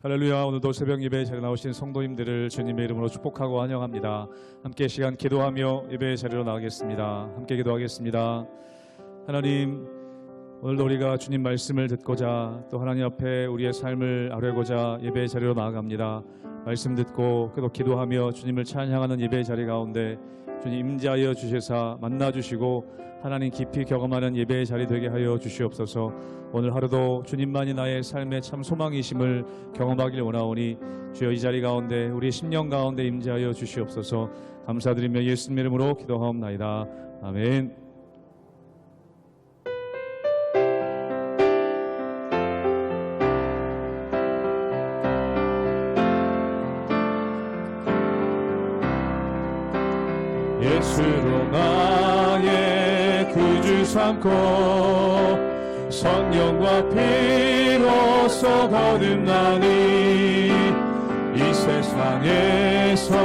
할렐루야. 오늘도 새벽 예배에 자리에 나오신 성도님들을 주님의 이름으로 축복하고 환영합니다. 함께 시간 기도하며 예배의 자리로 나가겠습니다. 함께 기도하겠습니다. 하나님, 오늘도 우리가 주님 말씀을 듣고자 또 하나님 앞에 우리의 삶을 아뢰고자 예배의 자리로 나아갑니다. 말씀 듣고 또 기도하며 주님을 찬양하는 예배의 자리 가운데 주님 임재하여 주시사 만나주시고 하나님 깊이 경험하는 예배의 자리 되게 하여 주시옵소서. 오늘 하루도 주님만이 나의 삶의 참 소망이심을 경험하길 원하오니 주여 이 자리 가운데 우리 심령 가운데 임재하여 주시옵소서. 감사드리며 예수님 이름으로 기도하옵나이다. 아멘. 예수로 나의 구주 삼고 성령과 피로써 거듭나니 이 세상에서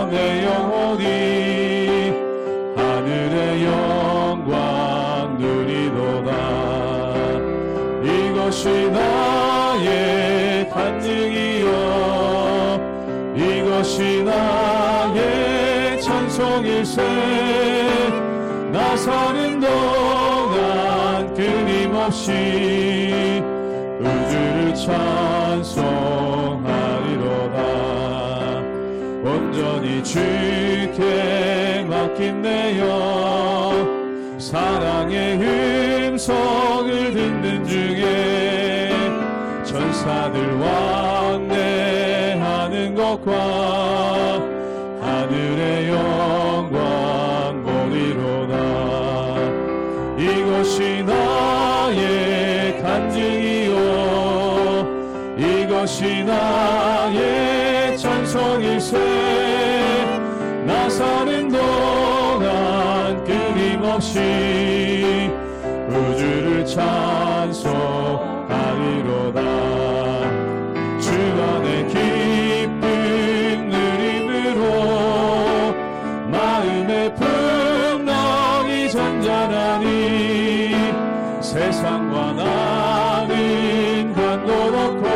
내 영혼이 하늘의 영광 누리도다. 이것이 나의 간증이요 이것이 나의 찬송일세. 나 사는 동안 끊임없이 우주를 찬송하리로다. 온전히 주께 맡긴 내 영 사랑의 음성을 듣는 중에 천사들 왕래하는 것과 하늘의 영광 보리로다. 이것이 나의 간증이요 이것이 나의 찬송일세. 나 사는 동안 끊임없이 우주를 찬송하리로다. 주 안에 기쁨 누림으로 마음의 풍랑이 잔잔하니 세상과 나는 간도롭고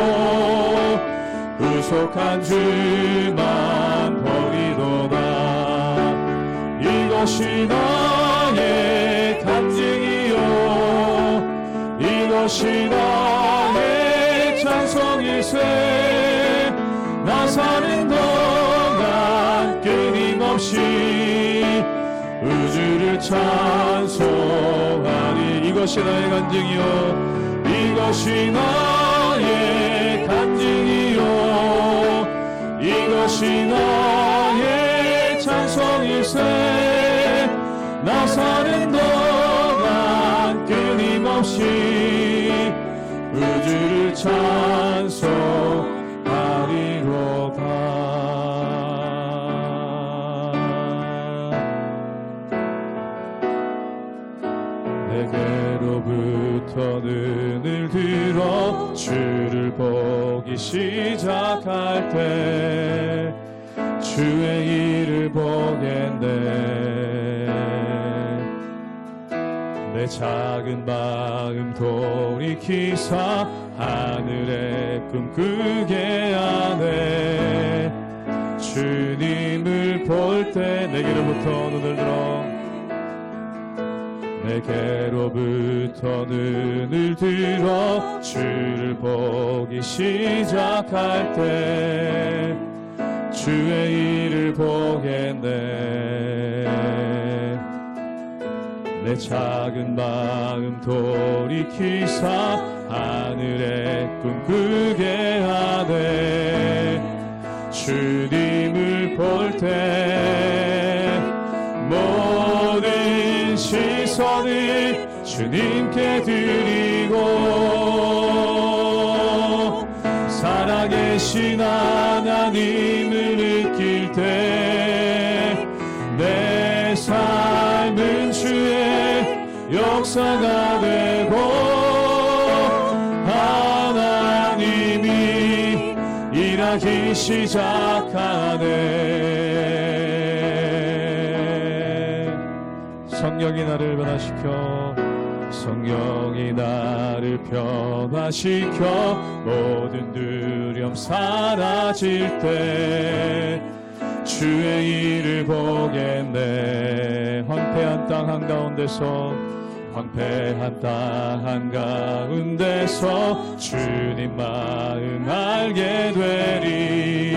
구속한 주만 버리도다. 이것이 나의 간증이요 이것이 나의 찬송일세. 나 사는 동안 끊임없이 우주를 찬송하리. 이것이 나의 간증이요 이것이 나의 간증이요 이것이 나의 찬송일세. 나 사는 동안 끊임없이 우주를 찬송하리로다. 내게로부터 눈을 들어 주를 보기 시작할 때 주의 일을 보겠네. 내 작은 마음 돌이키사 하늘의 꿈 꾸게 하네. 주님을 볼 때 내게로부터 눈을 들어 내게로부터 눈을 들어 주를 보기 시작할 때 주의 일을 보겠네. 내 작은 마음 돌이키사 하늘의 꿈 꾸게 하네. 주님을 볼 때 모든 시선을 주님께 드리고 살아계신 하나님을 느낄 때 내 삶은 주의 역사가 되고 하나님이 일하기 시작하네. 성령이 나를 변화시켜 성령이 나를 변화시켜 모든 두려움 두려움 사라질 때 주의 일을 보겠네. 황폐한 땅 한가운데서 주님 마음 알게 되리.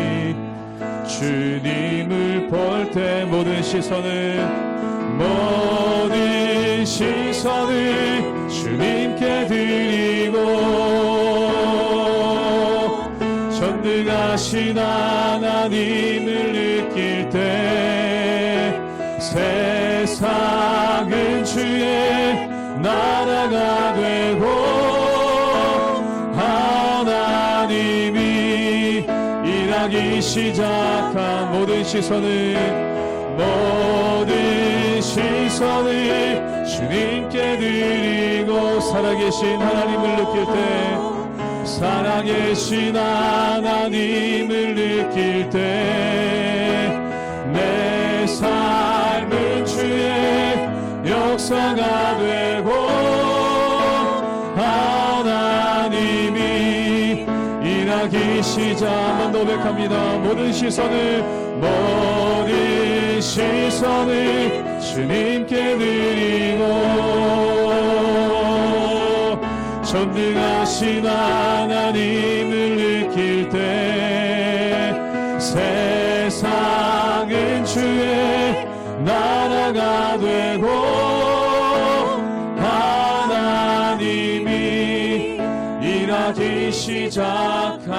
주님을 볼 때 모든 시선을 주님께 드리고 전능하신 하나님을 느낄 때 세상은 주의 나라가 되고 하나님이 일하기 시작한 모든 시선을 주님께 드리고 살아계신 하나님을 느낄 때 살아계신 하나님을 느낄 때 내 삶은 주의 역사가 되고 하나님이 일하기 시작. 한번 더 고백합니다. 모든 시선을 주님께 드리고 전능하신 하나님을 느낄 때 세상은 주의 나라가 되고 하나님이 일하기 시작하네.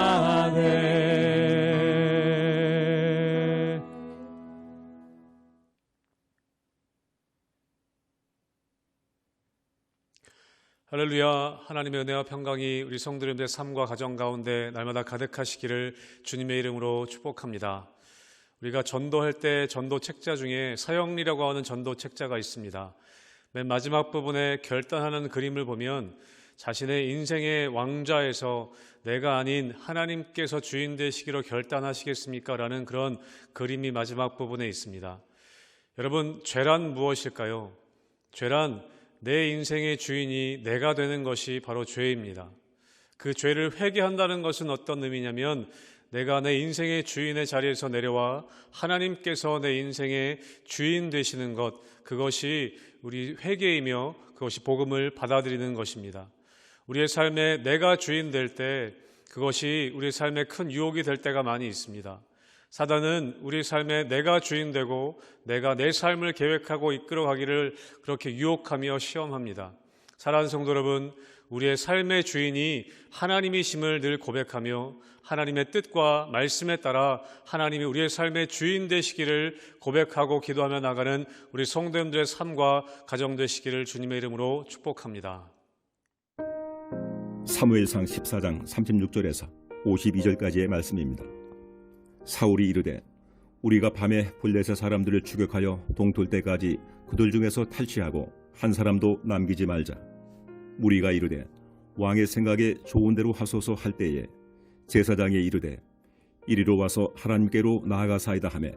할렐루야. 하나님의 은혜와 평강이 우리 성도님들의 삶과 가정 가운데 날마다 가득하시기를 주님의 이름으로 축복합니다. 우리가 전도할 때 전도 책자 중에 사형리라고 하는 전도 책자가 있습니다. 맨 마지막 부분에 결단하는 그림을 보면 자신의 인생의 왕좌에서 내가 아닌 하나님께서 주인 되시기로 결단하시겠습니까? 라는 그런 그림이 마지막 부분에 있습니다. 여러분, 죄란 무엇일까요? 죄란 내 인생의 주인이 내가 되는 것이 바로 죄입니다. 그 죄를 회개한다는 것은 어떤 의미냐면 내가 내 인생의 주인의 자리에서 내려와 하나님께서 내 인생의 주인 되시는 것, 그것이 우리 회개이며 그것이 복음을 받아들이는 것입니다. 우리의 삶에 내가 주인 될 때 그것이 우리의 삶에 큰 유혹이 될 때가 많이 있습니다. 사단은 우리 삶에 내가 주인 되고 내가 내 삶을 계획하고 이끌어가기를 그렇게 유혹하며 시험합니다. 사랑하는 성도 여러분, 우리의 삶의 주인이 하나님이심을 늘 고백하며 하나님의 뜻과 말씀에 따라 하나님이 우리의 삶의 주인 되시기를 고백하고 기도하며 나가는 우리 성도님들의 삶과 가정 되시기를 주님의 이름으로 축복합니다. 사무엘상 14장 36절에서 52절까지의 말씀입니다. 사울이 이르되 우리가 밤에 블레셋 사람들을 추격하여 동틀 때까지 그들 중에서 탈취하고 한 사람도 남기지 말자. 무리가 이르되 왕의 생각에 좋은 대로 하소서 할 때에 제사장이 이르되 이리로 와서 하나님께로 나아가사이다 하매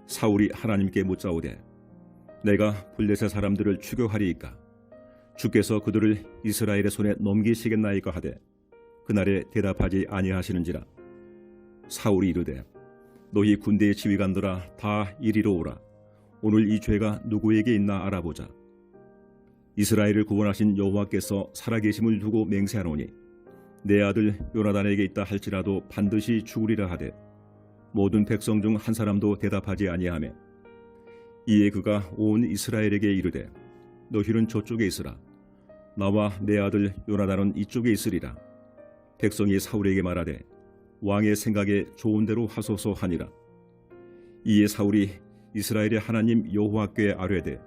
사울이 하나님께 묻자오되 내가 블레셋 사람들을 추격하리이까 주께서 그들을 이스라엘의 손에 넘기시겠나이까 하되 그날에 대답하지 아니하시는지라. 사울이 이르되 너희 군대의 지휘관들아 다 이리로 오라. 오늘 이 죄가 누구에게 있나 알아보자. 이스라엘을 구원하신 여호와께서 살아계심을 두고 맹세하노니 내 아들 요나단에게 있다 할지라도 반드시 죽으리라 하되 모든 백성 중 한 사람도 대답하지 아니하매 이에 그가 온 이스라엘에게 이르되 너희는 저쪽에 있으라. 나와 내 아들 요나단은 이쪽에 있으리라. 백성이 사울에게 말하되 왕의 생각에 좋은 대로 하소서 하니라. 이에 사울이 이스라엘의 하나님 여호와께 아뢰되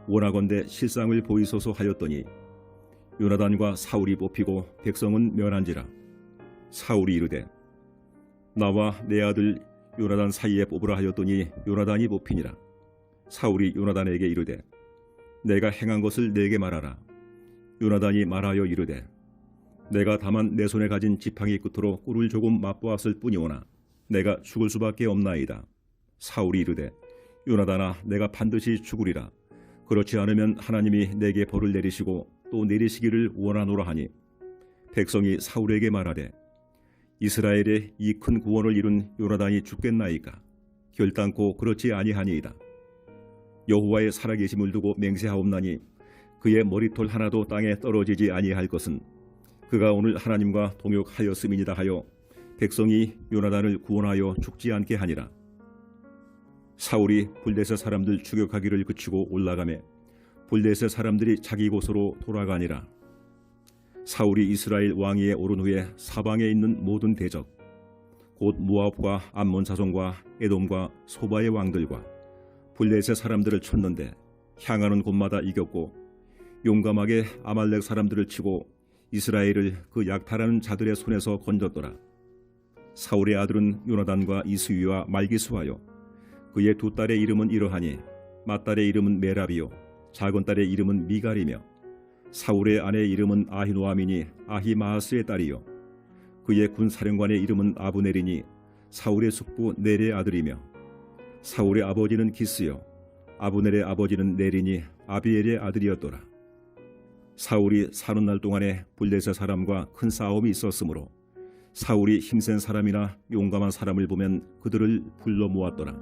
원하건대 실상을 보이소서 하였더니 요나단과 사울이 뽑히고 백성은 멸한지라. 사울이 이르되 나와 내 아들 요나단 사이에 뽑으라 하였더니 요나단이 뽑히니라. 사울이 요나단에게 이르되 내가 행한 것을 내게 말하라. 요나단이 말하여 이르되 내가 다만 내 손에 가진 지팡이 끝으로 꿀을 조금 맛보았을 뿐이오나 내가 죽을 수밖에 없나이다. 사울이 이르되 요나단아 내가 반드시 죽으리라. 그렇지 않으면 하나님이 내게 벌을 내리시고 또 내리시기를 원하노라 하니 백성이 사울에게 말하되 이스라엘의 이 큰 구원을 이룬 요나단이 죽겠나이까? 결단코 그렇지 아니하니이다. 여호와의 살아계심을 두고 맹세하옵나니 그의 머리털 하나도 땅에 떨어지지 아니할 것은 그가 오늘 하나님과 동역하였음이니이다 하여 백성이 요나단을 구원하여 죽지 않게 하니라. 사울이 블레셋 사람들 추격하기를 그치고 올라가매 블레셋 사람들이 자기 곳으로 돌아가니라. 사울이 이스라엘 왕위에 오른 후에 사방에 있는 모든 대적 곧 모압과 암몬 자손과 에돔과 소바의 왕들과 블레셋 사람들을 쳤는데 향하는 곳마다 이겼고 용감하게 아말렉 사람들을 치고 이스라엘을 그 약탈하는 자들의 손에서 건졌더라. 사울의 아들은 요나단과 이스위와 말기수하여 그의 두 딸의 이름은 이러하니 맏딸의 이름은 메라비요 작은 딸의 이름은 미갈이며 사울의 아내의 이름은 아히노아미니 아히마아스의 딸이요 그의 군사령관의 이름은 아브넬이니 사울의 숙부 넬의 아들이며 사울의 아버지는 기스요 아브넬의 아버지는 넬이니 아비엘의 아들이었더라. 사울이 사는 날 동안에 블레셋 사람과 큰 싸움이 있었으므로 사울이 힘센 사람이나 용감한 사람을 보면 그들을 불러 모았더라.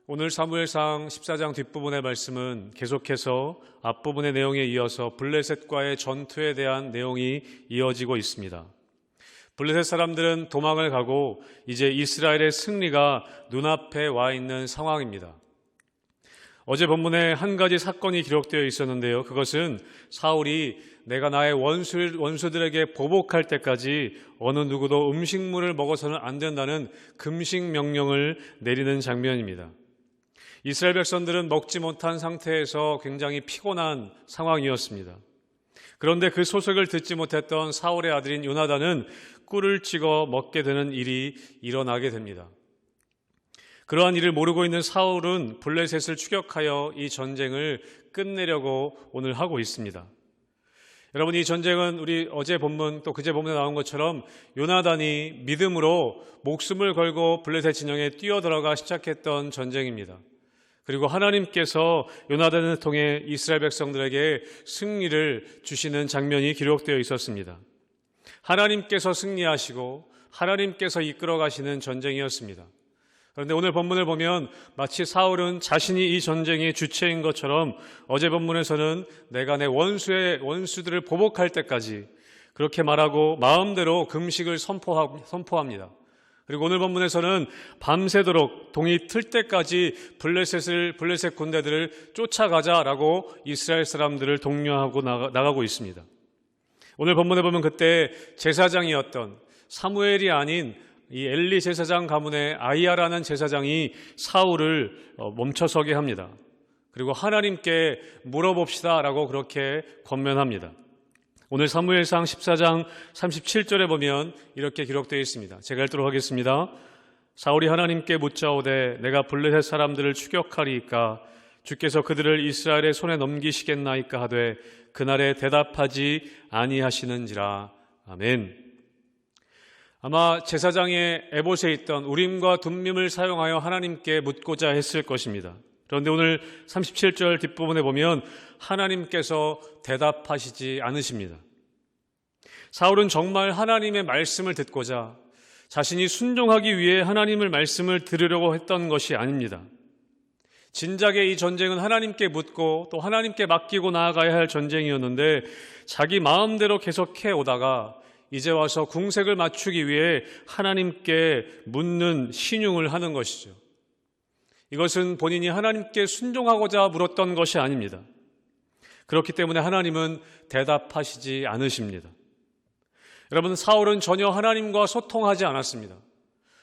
오늘 사무엘상 14장 뒷부분의 말씀은 계속해서 앞부분의 내용에 이어서 블레셋과의 전투에 대한 내용이 이어지고 있습니다. 블레셋 사람들은 도망을 가고 이제 이스라엘의 승리가 눈앞에 와 있는 상황입니다. 어제 본문에 한 가지 사건이 기록되어 있었는데요. 그것은 사울이 내가 나의 원수들에게 보복할 때까지 어느 누구도 음식물을 먹어서는 안 된다는 금식 명령을 내리는 장면입니다. 이스라엘 백성들은 먹지 못한 상태에서 굉장히 피곤한 상황이었습니다. 그런데 그 소식을 듣지 못했던 사울의 아들인 요나단은 꿀을 찍어 먹게 되는 일이 일어나게 됩니다. 그러한 일을 모르고 있는 사울은 블레셋을 추격하여 이 전쟁을 끝내려고 오늘 하고 있습니다. 여러분, 이 전쟁은 우리 어제 본문 또 그제 본문에 나온 것처럼 요나단이 믿음으로 목숨을 걸고 블레셋 진영에 뛰어들어가 시작했던 전쟁입니다. 그리고 하나님께서 요나단을 통해 이스라엘 백성들에게 승리를 주시는 장면이 기록되어 있었습니다. 하나님께서 승리하시고 하나님께서 이끌어 가시는 전쟁이었습니다. 그런데 오늘 본문을 보면 마치 사울은 자신이 이 전쟁의 주체인 것처럼 어제 본문에서는 내가 내 원수들을 보복할 때까지 그렇게 말하고 마음대로 금식을 선포합니다. 그리고 오늘 본문에서는 밤새도록 동이 틀 때까지 블레셋 군대들을 쫓아가자라고 이스라엘 사람들을 독려하고 나가고 있습니다. 오늘 본문에 보면 그때 제사장이었던 사무엘이 아닌 이 엘리 제사장 가문의 아이야라는 제사장이 사울을 멈춰서게 합니다. 그리고 하나님께 물어봅시다라고 그렇게 권면합니다. 오늘 사무엘상 14장 37절에 보면 이렇게 기록되어 있습니다. 제가 읽도록 하겠습니다. 사울이 하나님께 묻자오되 내가 블레셋 사람들을 추격하리이까 주께서 그들을 이스라엘의 손에 넘기시겠나이까 하되 그날에 대답하지 아니하시는지라. 아멘. 아마 제사장의 에봇에 있던 우림과 둠밈을 사용하여 하나님께 묻고자 했을 것입니다. 그런데 오늘 37절 뒷부분에 보면 하나님께서 대답하시지 않으십니다. 사울은 정말 하나님의 말씀을 듣고자 자신이 순종하기 위해 하나님의 말씀을 들으려고 했던 것이 아닙니다. 진작에 이 전쟁은 하나님께 묻고 또 하나님께 맡기고 나아가야 할 전쟁이었는데 자기 마음대로 계속해 오다가 이제 와서 궁색을 맞추기 위해 하나님께 묻는 신용을 하는 것이죠. 이것은 본인이 하나님께 순종하고자 물었던 것이 아닙니다. 그렇기 때문에 하나님은 대답하시지 않으십니다. 여러분, 사울은 전혀 하나님과 소통하지 않았습니다.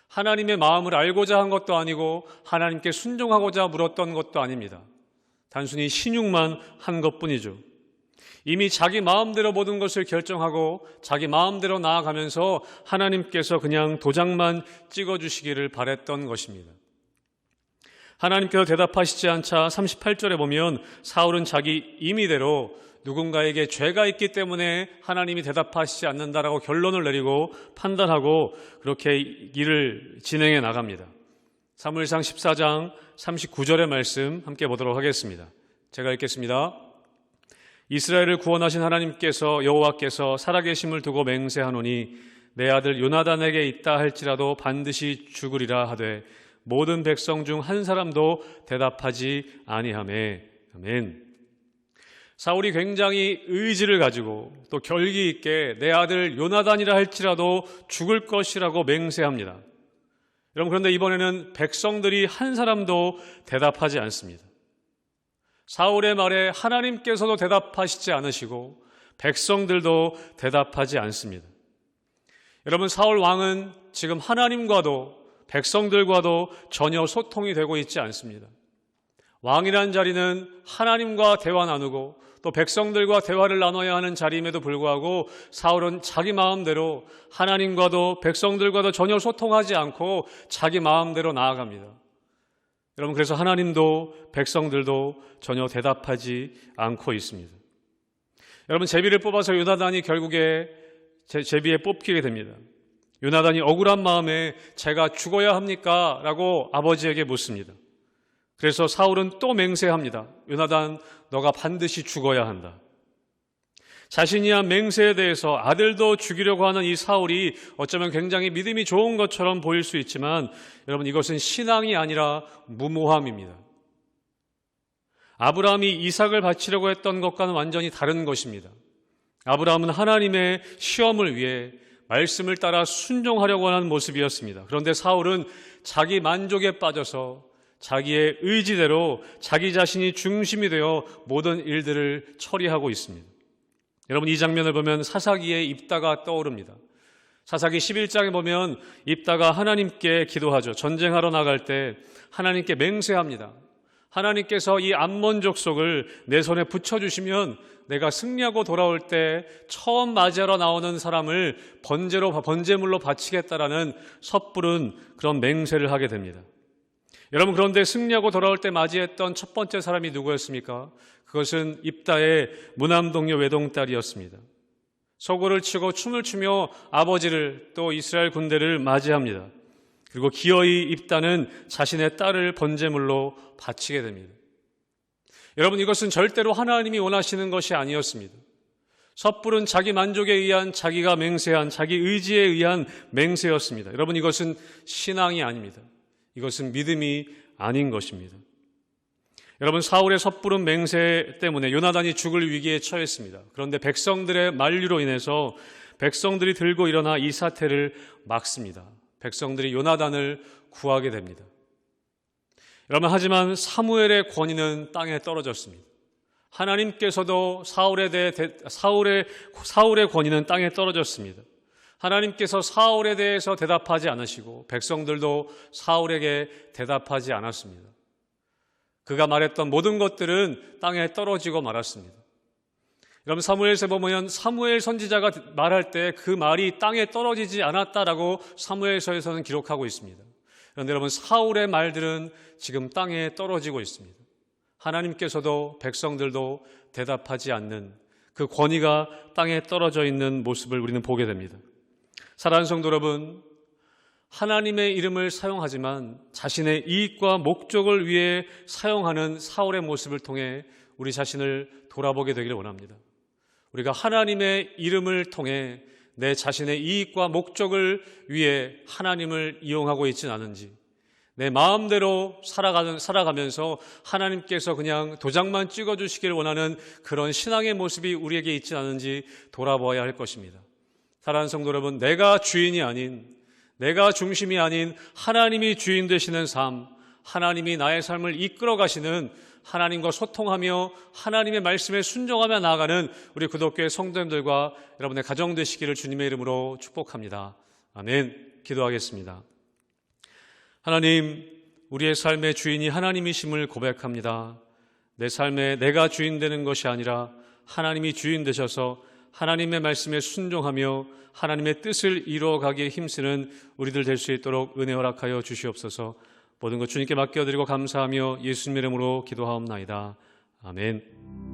하나님의 마음을 알고자 한 것도 아니고 하나님께 순종하고자 물었던 것도 아닙니다. 단순히 신용만 한 것뿐이죠. 이미 자기 마음대로 모든 것을 결정하고 자기 마음대로 나아가면서 하나님께서 그냥 도장만 찍어주시기를 바랬던 것입니다. 하나님께서 대답하시지 않자 38절에 보면 사울은 자기 임의대로 누군가에게 죄가 있기 때문에 하나님이 대답하시지 않는다라고 결론을 내리고 판단하고 그렇게 일을 진행해 나갑니다. 사무엘상 14장 39절의 말씀 함께 보도록 하겠습니다. 제가 읽겠습니다. 이스라엘을 구원하신 하나님께서 여호와께서 살아계심을 두고 맹세하노니 내 아들 요나단에게 있다 할지라도 반드시 죽으리라 하되 모든 백성 중 한 사람도 대답하지 아니하매. 아멘. 사울이 굉장히 의지를 가지고 또 결기 있게 내 아들 요나단이라 할지라도 죽을 것이라고 맹세합니다. 여러분, 그런데 이번에는 백성들이 한 사람도 대답하지 않습니다. 사울의 말에 하나님께서도 대답하시지 않으시고 백성들도 대답하지 않습니다. 여러분, 사울 왕은 지금 하나님과도 백성들과도 전혀 소통이 되고 있지 않습니다. 왕이란 자리는 하나님과 대화 나누고 또 백성들과 대화를 나눠야 하는 자리임에도 불구하고 사울은 자기 마음대로 하나님과도 백성들과도 전혀 소통하지 않고 자기 마음대로 나아갑니다. 여러분, 그래서 하나님도 백성들도 전혀 대답하지 않고 있습니다. 여러분, 제비를 뽑아서 요나단이 결국에 제비에 뽑히게 됩니다. 요나단이 억울한 마음에 제가 죽어야 합니까? 라고 아버지에게 묻습니다. 그래서 사울은 또 맹세합니다. 요나단, 너가 반드시 죽어야 한다. 자신이 한 맹세에 대해서 아들도 죽이려고 하는 이 사울이 어쩌면 굉장히 믿음이 좋은 것처럼 보일 수 있지만 여러분, 이것은 신앙이 아니라 무모함입니다. 아브라함이 이삭을 바치려고 했던 것과는 완전히 다른 것입니다. 아브라함은 하나님의 시험을 위해 말씀을 따라 순종하려고 하는 모습이었습니다. 그런데 사울은 자기 만족에 빠져서 자기의 의지대로 자기 자신이 중심이 되어 모든 일들을 처리하고 있습니다. 여러분, 이 장면을 보면 사사기의 입다가 떠오릅니다. 사사기 11장에 보면 입다가 하나님께 기도하죠. 전쟁하러 나갈 때 하나님께 맹세합니다. 하나님께서 이 암몬 족속을 내 손에 붙여주시면 내가 승리하고 돌아올 때 처음 맞이하러 나오는 사람을 번제물로 바치겠다라는 섣부른 그런 맹세를 하게 됩니다. 여러분, 그런데 승리하고 돌아올 때 맞이했던 첫 번째 사람이 누구였습니까? 그것은 입다의 무남동녀 외동딸이었습니다. 서고를 치고 춤을 추며 아버지를 또 이스라엘 군대를 맞이합니다. 그리고 기어이 입다는 자신의 딸을 번제물로 바치게 됩니다. 여러분, 이것은 절대로 하나님이 원하시는 것이 아니었습니다. 섣부른 자기 만족에 의한 자기가 맹세한 자기 의지에 의한 맹세였습니다. 여러분, 이것은 신앙이 아닙니다. 이것은 믿음이 아닌 것입니다. 여러분, 사울의 섣부른 맹세 때문에 요나단이 죽을 위기에 처했습니다. 그런데 백성들의 만류로 인해서 백성들이 들고 일어나 이 사태를 막습니다. 백성들이 요나단을 구하게 됩니다. 여러분, 하지만 사무엘의 권위는 땅에 떨어졌습니다. 하나님께서도 사울의 권위는 땅에 떨어졌습니다. 하나님께서 사울에 대해서 대답하지 않으시고 백성들도 사울에게 대답하지 않았습니다. 그가 말했던 모든 것들은 땅에 떨어지고 말았습니다. 여러분, 사무엘서에 보면 사무엘 선지자가 말할 때 그 말이 땅에 떨어지지 않았다라고 사무엘서에서는 기록하고 있습니다. 그런데 여러분, 사울의 말들은 지금 땅에 떨어지고 있습니다. 하나님께서도 백성들도 대답하지 않는 그 권위가 땅에 떨어져 있는 모습을 우리는 보게 됩니다. 사랑하는 성도 여러분, 하나님의 이름을 사용하지만 자신의 이익과 목적을 위해 사용하는 사울의 모습을 통해 우리 자신을 돌아보게 되기를 원합니다. 우리가 하나님의 이름을 통해 내 자신의 이익과 목적을 위해 하나님을 이용하고 있지는 않은지, 내 마음대로 살아가면서 하나님께서 그냥 도장만 찍어주시길 원하는 그런 신앙의 모습이 우리에게 있지 않은지 돌아보아야 할 것입니다. 사랑하는 성도 여러분, 내가 주인이 아닌, 내가 중심이 아닌 하나님이 주인 되시는 삶, 하나님이 나의 삶을 이끌어 가시는, 하나님과 소통하며 하나님의 말씀에 순종하며 나아가는 우리 구독교회 성도님들과 여러분의 가정 되시기를 주님의 이름으로 축복합니다. 아멘. 기도하겠습니다. 하나님, 우리의 삶의 주인이 하나님이심을 고백합니다. 내 삶에 내가 주인 되는 것이 아니라 하나님이 주인 되셔서 하나님의 말씀에 순종하며 하나님의 뜻을 이루어가기에 힘쓰는 우리들 될 수 있도록 은혜 허락하여 주시옵소서. 모든 것 주님께 맡겨드리고 감사하며 예수님 이름으로 기도하옵나이다. 아멘.